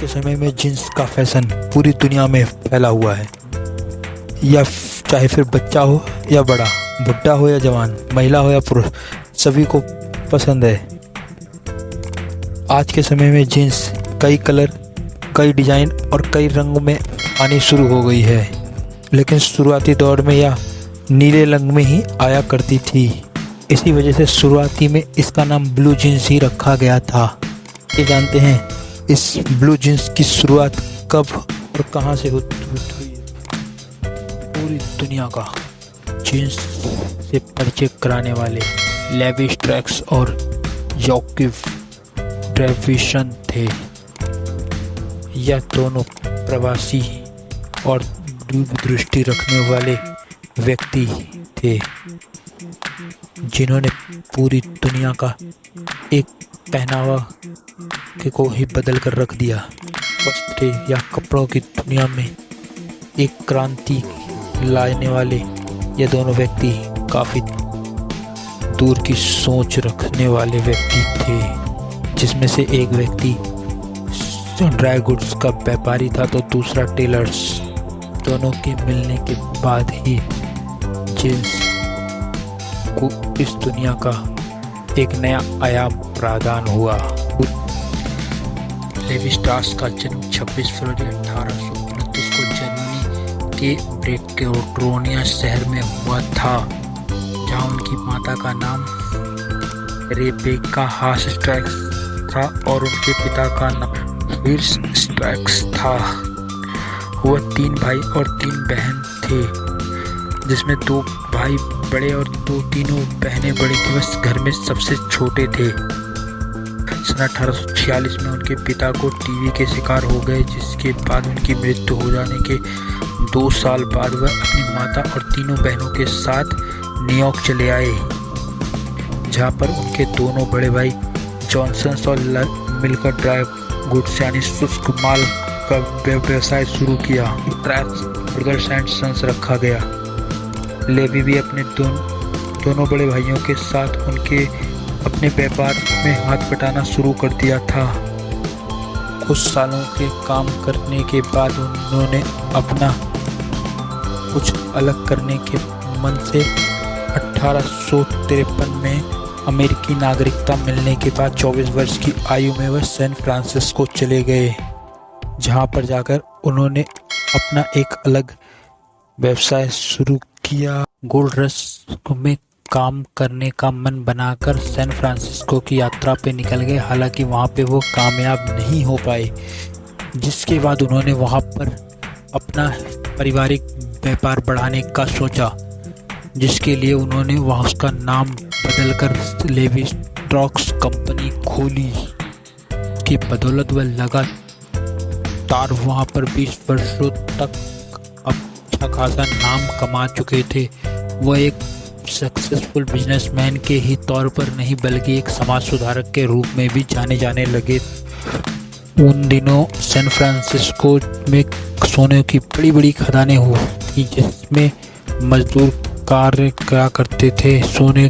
के समय में जींस का फैशन पूरी दुनिया में फैला हुआ है। या चाहे फिर बच्चा हो या बड़ा, बुढ़ा हो या जवान, महिला हो या पुरुष, सभी को पसंद है। आज के समय में जींस कई कलर, कई डिज़ाइन और कई रंगों में आनी शुरू हो गई है, लेकिन शुरुआती दौर में यह नीले रंग में ही आया करती थी। इसी वजह से शुरुआती में इसका नाम ब्लू जींस ही रखा गया था। ये जानते हैं इस ब्लू जींस की शुरुआत कब और कहां से हुई है? पूरी दुनिया का जींस से परिचय कराने वाले लेवी स्ट्रैक्स और जॉकिव ट्रेविसन थे। यह दोनों प्रवासी और दूरदृष्टि रखने वाले व्यक्ति थे जिन्होंने पूरी दुनिया का एक पहनावा को ही बदल कर रख दिया। वस्त्र या कपड़ों की दुनिया में एक क्रांति लाने वाले ये दोनों व्यक्ति काफ़ी दूर की सोच रखने वाले व्यक्ति थे, जिसमें से एक व्यक्ति ड्राई गुड्स का व्यापारी था तो दूसरा टेलर्स। दोनों के मिलने के बाद ही जींस को इस दुनिया का एक नया आयाम प्रदान हुआ। लेवी स्ट्रॉस का जन्म 26 फरवरी 1829 को जर्मनी के ब्रेकेरोनिया शहर में हुआ था, जहां उनकी माता का नाम रेबेका हास स्ट्रैक्स था और उनके पिता का नाम विर्स स्ट्रैक्स था। वह 3 भाई और 3 बहन थे, जिसमें 2 भाई बड़े और तीनों बहनें बड़ी थी। वह घर में सबसे छोटे थे। सन 1846 में उनके पिता को टीबी के शिकार हो गए, जिसके बाद उनकी मृत्यु हो जाने के 2 साल बाद वह अपनी माता और तीनों बहनों के साथ न्यूयॉर्क चले आए, जहां पर उनके दोनों बड़े भाई जॉनसन और मिलकर ड्राई गुड्स यानी शुष्क माल का व्यवसाय शुरू किया। ट्रैक्स ब्रदर्स एंड सन्स रखा गया। लेवी भी अपने दोनों बड़े भाइयों के साथ उनके अपने व्यापार में हाथ बटाना शुरू कर दिया था। कुछ सालों के काम करने के बाद उन्होंने अपना कुछ अलग करने के मन से 1853 में अमेरिकी नागरिकता मिलने के बाद 24 वर्ष की आयु में वह सैन फ्रांसिस्को चले गए, जहां पर जाकर उन्होंने अपना एक अलग व्यवसाय शुरू किया। गोल्ड रश में काम करने का मन बनाकर सैन फ्रांसिस्को की यात्रा पे निकल गए। हालांकि वहाँ पे वो कामयाब नहीं हो पाए, जिसके बाद उन्होंने वहाँ पर अपना पारिवारिक व्यापार बढ़ाने का सोचा, जिसके लिए उन्होंने वहाँ उसका नाम बदलकर लेवी स्ट्रॉस कंपनी खोली। की बदौलत वह लगातार वहाँ पर 20 वर्षों तक अच्छा खासा नाम कमा चुके थे। वह एक सक्सेसफुल बिजनेसमैन के ही तौर पर नहीं बल्कि एक समाज सुधारक के रूप में भी जाने जाने लगे। उन दिनों सैन फ्रांसिस्को में सोने की बड़ी बड़ी खदानें होती, जिसमें मजदूर कार्य क्या करते थे। सोने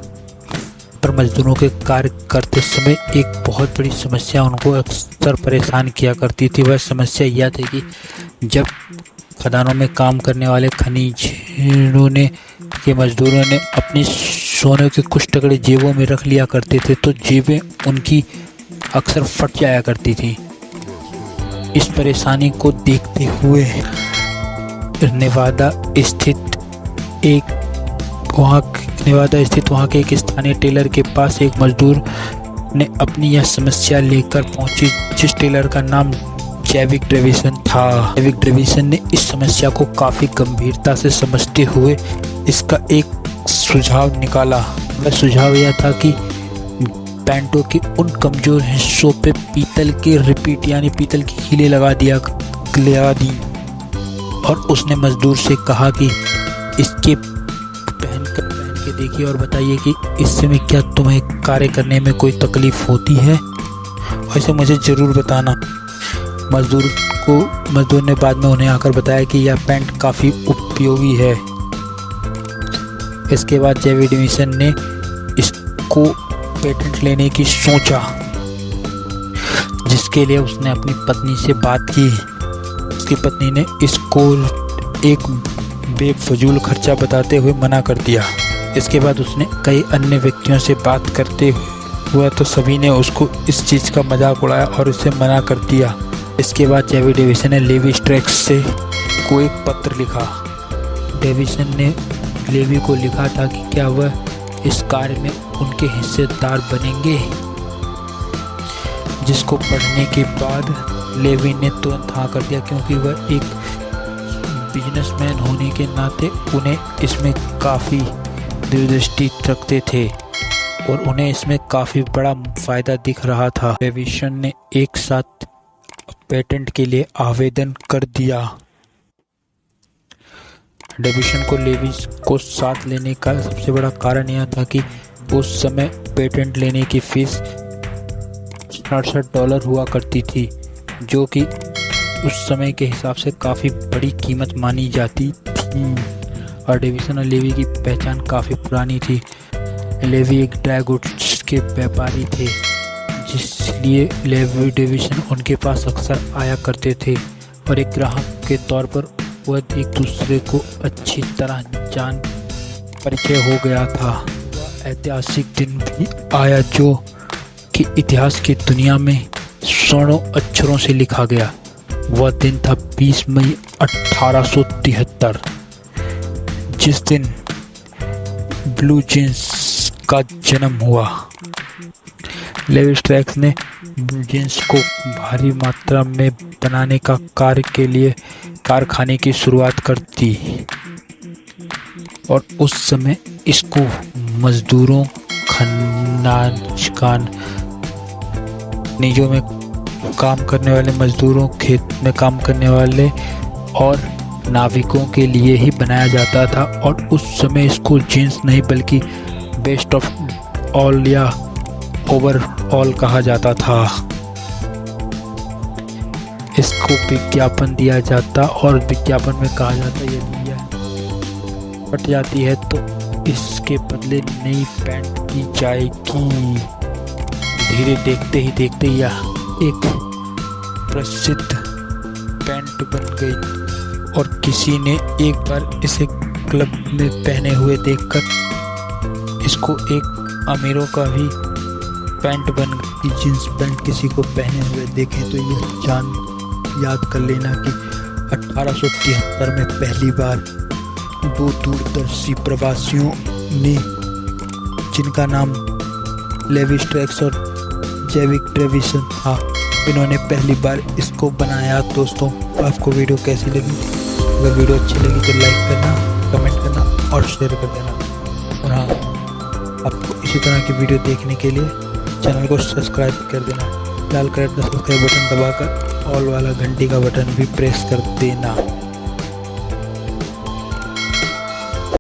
पर मजदूरों के कार्य करते समय एक बहुत बड़ी समस्या उनको अक्सर परेशान किया करती थी। वह समस्या यह थी कि जब खदानों में काम करने वाले खनिजों के मजदूरों ने अपनी सोने के कुछ टुकड़े जेबों में रख लिया करते थे, तो जेबें उनकी अक्सर फट जाया करती थी। इस परेशानी को देखते हुए नेवादा स्थित वहाँ के एक स्थानीय टेलर के पास एक मजदूर ने अपनी यह समस्या लेकर पहुंची, जिस टेलर का नाम जैविक ट्रेविसन था। जैविक ट्रेविसन ने इस समस्या को काफ़ी गंभीरता से समझते हुए इसका एक सुझाव निकाला। वह सुझाव यह था कि पैंटों के उन कमज़ोर हिस्सों पे पीतल के रिपीट यानी पीतल की कीलें लगा दी और उसने मजदूर से कहा कि इसके पहन के देखिए और बताइए कि इससे में क्या तुम्हें कार्य करने में कोई तकलीफ़ होती है, वैसे मुझे ज़रूर बताना। मजदूर ने बाद में उन्हें आकर बताया कि यह पैंट काफ़ी उपयोगी है। इसके बाद जैविक ट्रेविसन ने इसको पेटेंट लेने की सोचा, जिसके लिए उसने अपनी पत्नी से बात की। उसकी पत्नी ने इसको एक बेफजूल खर्चा बताते हुए मना कर दिया। इसके बाद उसने कई अन्य व्यक्तियों से बात करते हुआ तो सभी ने उसको इस चीज़ का मजाक उड़ाया और उसे मना कर दिया। इसके बाद जेवी डेविसन ने लेवी स्ट्रैक्स से को एक पत्र लिखा। डेविसन ने लेवी को लिखा था कि क्या वह इस कार्य में उनके हिस्सेदार बनेंगे, जिसको पढ़ने के बाद लेवी ने तुरंत हाँ कर दिया, क्योंकि वह एक बिजनेसमैन होने के नाते उन्हें इसमें काफ़ी दूरदृष्टि रखते थे और उन्हें इसमें काफ़ी बड़ा फ़ायदा दिख रहा था। डेविसन ने एक साथ पेटेंट के लिए आवेदन कर दिया। डेविसन को लेवी को साथ लेने का सबसे बड़ा कारण यह था कि उस समय पेटेंट लेने की फीस $67 हुआ करती थी, जो कि उस समय के हिसाब से काफ़ी बड़ी कीमत मानी जाती थी। और डेविसन और लेवी की पहचान काफ़ी पुरानी थी। लेवी एक ड्राई गुड्स के व्यापारी थे, जिसलिए लेवी डेविसन उनके पास अक्सर आया करते थे और एक ग्राहक के तौर पर वह एक दूसरे को अच्छी तरह जान परिचय हो गया था। ऐतिहासिक दिन भी आया जो कि इतिहास की दुनिया में स्वर्ण अक्षरों से लिखा गया। वह दिन था 20 मई 1873, जिस दिन ब्लू जींस का जन्म हुआ। लेवी स्ट्रैक्स ने ब्लू जींस को भारी मात्रा में बनाने का कार्य के लिए कारखाने की शुरुआत कर दी और उस समय इसको मजदूरों, खनिजों में काम करने वाले मजदूरों, खेत में काम करने वाले और नाविकों के लिए ही बनाया जाता था। और उस समय इसको जींस नहीं बल्कि बेस्ट ऑफ ऑल या ओवरऑल कहा जाता था। इसको विज्ञापन दिया जाता और विज्ञापन में कहा जाता यदि यह फट जाती है तो इसके बदले नई पैंट की जाएगी। धीरे देखते ही देखते यह एक प्रसिद्ध पैंट बन गई और किसी ने एक बार इसे क्लब में पहने हुए देखकर इसको एक अमीरों का भी पैंट बन गई। जींस पैंट किसी को पहने हुए देखें तो यह याद कर लेना कि 1873 में पहली बार दो दूरदर्शी प्रवासियों ने, जिनका नाम लेवी स्ट्रैक्स और जेवी डेविसन था, इन्होंने पहली बार इसको बनाया। दोस्तों, आपको वीडियो कैसी लगी? अगर वीडियो अच्छी लगी तो लाइक करना, कमेंट करना और शेयर कर देना। और हाँ, आपको इसी तरह की वीडियो देखने के लिए चैनल को सब्सक्राइब कर देना। लाल कलर का सब्सक्राइब बटन दबाकर ऑल वाला घंटी का बटन भी प्रेस कर देना।